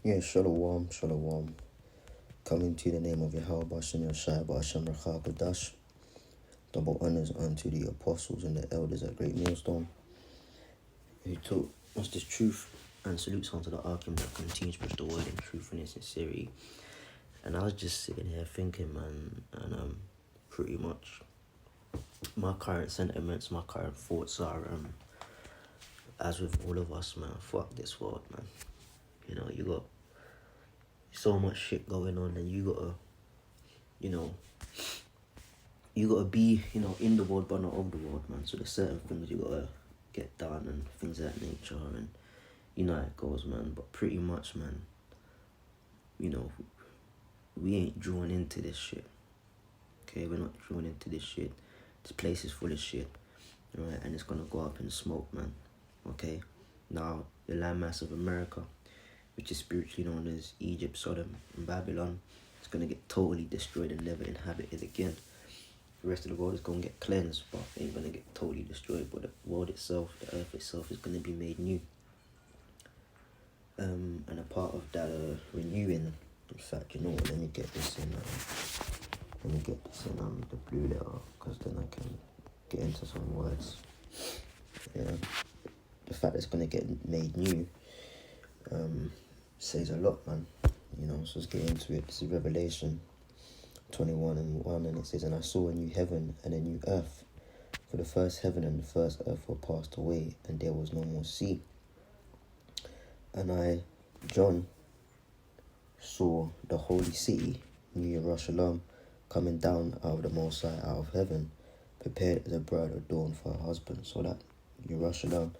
Yeah, Shalom, Shalom. Coming to the name of Yahweh Bashem Yashai Bashem Rachakadash. Double honors unto the apostles and the elders at Great Millstone, who taught us this truth, and salutes unto the Arkham that continues to push the word in truth and in sincerity. And I was just sitting here thinking, man, and pretty much my current sentiments, my current thoughts are, as with all of us, man, fuck this world, man. You know, you got so much shit going on, and you gotta, you gotta be, in the world but not of the world, man. So there's certain things you gotta get done and things of that nature, and you know how it goes, man. But pretty much, man, we ain't drawn into this shit. Okay, we're not drawn into this shit. This place is full of shit, right? And it's gonna go up in smoke, man. Okay, now the landmass of America, which is spiritually known as Egypt, Sodom, and Babylon, is gonna get totally destroyed and never inhabited again. The rest of the world is gonna get cleansed, but it ain't gonna get totally destroyed. But the world itself, the earth itself, is gonna be made new. And a part of that renewing, in fact, you know what? Let me get this in. The blue letter, because then I can get into some words. Yeah, the fact that it's gonna get made new says a lot, man. So let's get into it. This is Revelation 21:1, and it says, "And I saw a new heaven and a new earth, for the first heaven and the first earth were passed away, and there was no more sea. And I, John, saw the holy city, New Jerusalem, coming down out of the Most High, out of heaven, prepared as a bride adorned for her husband." So that Jerusalem,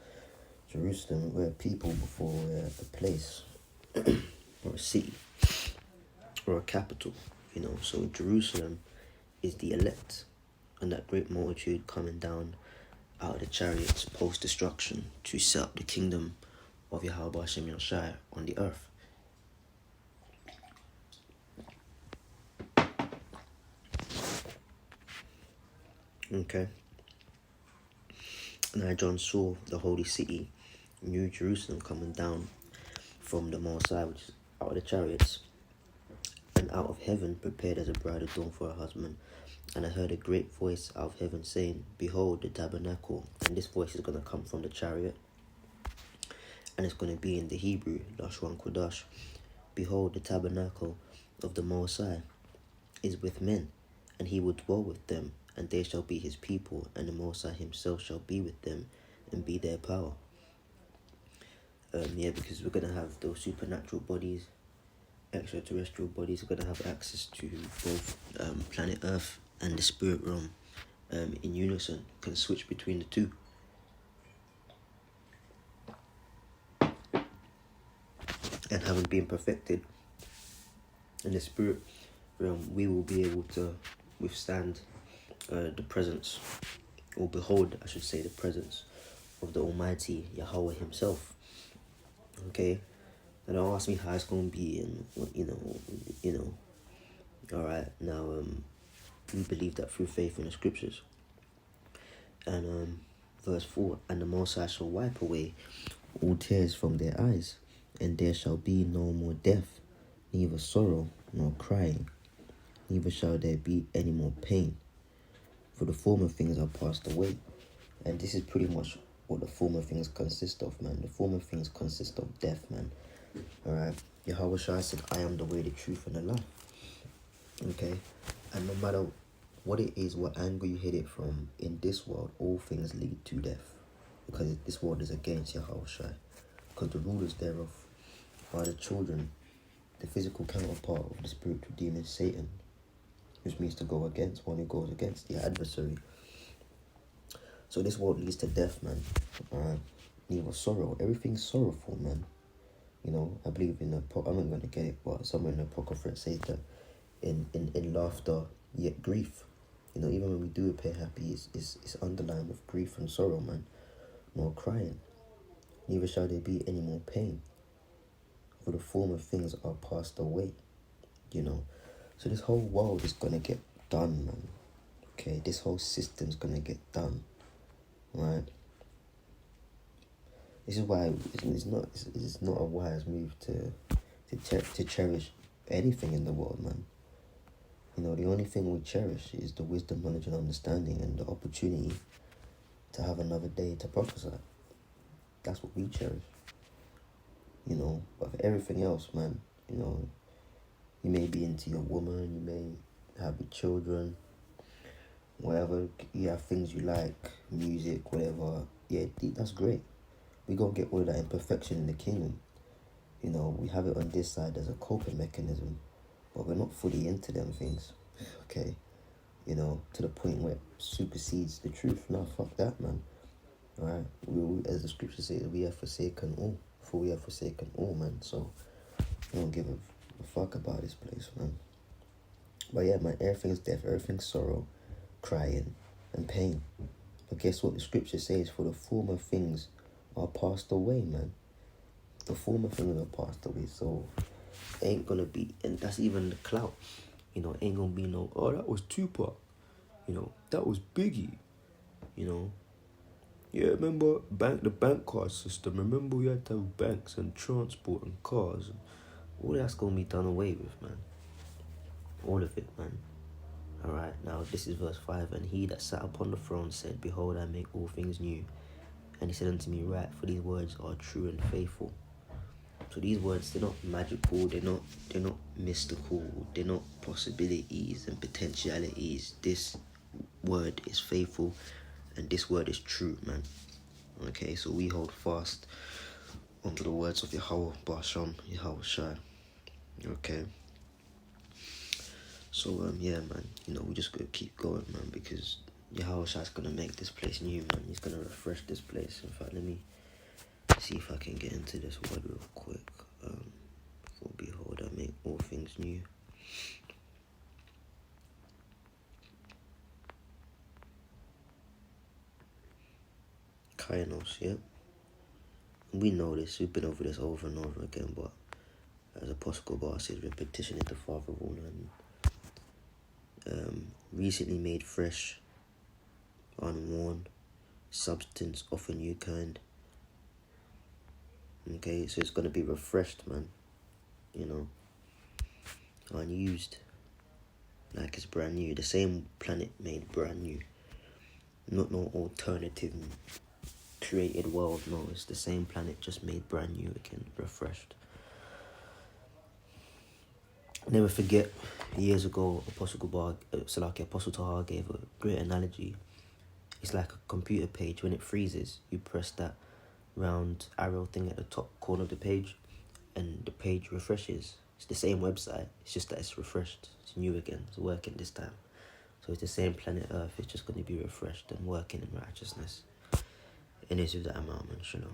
were people before a place or a city or a capital, So Jerusalem is the elect, and that great multitude coming down out of the chariots post-destruction to set up the kingdom of Yahweh Bashem Yashai on the earth. Okay. And I, John, saw the holy city, New Jerusalem, coming down from the Most High, which is out of the chariots, and out of heaven, prepared as a bride adorned for her husband. And I heard a great voice out of heaven saying, "Behold, the tabernacle," and this voice is going to come from the chariot, and it's going to be in the Hebrew, Lashon Kodash. "Behold, the tabernacle of the Most High is with men, and he will dwell with them, and they shall be his people, and the Most High himself shall be with them, and be their power." Because we're going to have those supernatural bodies, extraterrestrial bodies. We're going to have access to both planet Earth and the spirit realm in unison, can switch between the two. And having been perfected in the spirit realm, we will be able to withstand the presence, or behold, I should say, the presence of the Almighty Yahweh himself. Okay? And don't ask me how it's going to be, and, alright, now, we believe that through faith in the scriptures. And, verse 4, "And the Most High shall wipe away all tears from their eyes, and there shall be no more death, neither sorrow nor crying, neither shall there be any more pain, for the former things are passed away." And this is pretty much what the former things consist of, man. The former things consist of death, man. Alright? Yahweh Shai said, "I am the way, the truth, and the life." Okay? And no matter what it is, what angle you hit it from, in this world, all things lead to death. Because this world is against Yahweh Shai. Because the rulers thereof are the children, the physical counterpart of the spiritual demon Satan, which means to go against, one who goes against the adversary. So this world leads to death, man. Neither sorrow. Everything's sorrowful, man. I believe in I'm not going to get it, but somewhere in the Apocrypha it says that in laughter, yet grief. Even when we do appear happy, it's underlined with grief and sorrow, man. Nor crying. Neither shall there be any more pain, for the former things are passed away. So this whole world is going to get done, man. Okay, this whole system's going to get done. Right? This is why it's not a wise move to to cherish anything in the world, man. You know, the only thing we cherish is the wisdom, knowledge, and understanding, and the opportunity to have another day to prophesy. That's what we cherish. You know, but for everything else, man, you know, you may be into your woman, you may have your children, whatever, you have things you like, music, whatever. Yeah, that's great. We gotta get all of that imperfection in the kingdom. You know, we have it on this side as a coping mechanism, but we're not fully into them things. Okay, you know, to the point where it supersedes the truth. No, fuck that, man. Alright, we, as the scripture says, we have forsaken all, for we have forsaken all, man. So we don't give a fuck about this place, man. But yeah, man, everything's death, everything's sorrow, crying, and pain. But guess what the scripture says? For the former things are passed away, man. The former things are passed away, so ain't gonna be, and that's even the clout. You know, ain't gonna be no, oh, that was Tupac. You know, that was Biggie. You know, yeah, remember the bank card system. Remember we had to have banks and transport and cars. All that's gonna be done away with, man. All of it, man. Alright, now this is verse 5. And he that sat upon the throne said, Behold, I make all things new. And he said unto me, Write, for these words are true and faithful. So these words, they're not magical, they're not mystical, they're not possibilities and potentialities. This word is faithful and this word is true, man. Okay, so we hold fast onto the words of Yahweh Basham, Yahweh Shai. Okay. So yeah, man, you know, we just gotta keep going, man, because Yahweh Shai's gonna make this place new, man. He's gonna refresh this place. In fact, let me see if I can get into this word real quick. For behold, I make all things new. Kainos, yeah. We know this. We've been over this over and over again, but as Apostle Bar says, repetition is the father of all learning. Recently made fresh, unworn, substance of a new kind. Okay, so it's gonna be refreshed, man. You know, unused, like it's brand new. The same planet made brand new. Not no alternative created world. No, it's the same planet just made brand new again, refreshed. Never forget, years ago, Apostle Tahar gave a great analogy. It's like a computer page. When it freezes, you press that round arrow thing at the top corner of the page and the page refreshes. It's the same website, it's just that it's refreshed. It's new again, it's working this time. So it's the same planet Earth, it's just going to be refreshed and working in righteousness. And it's with that amount, man, you know.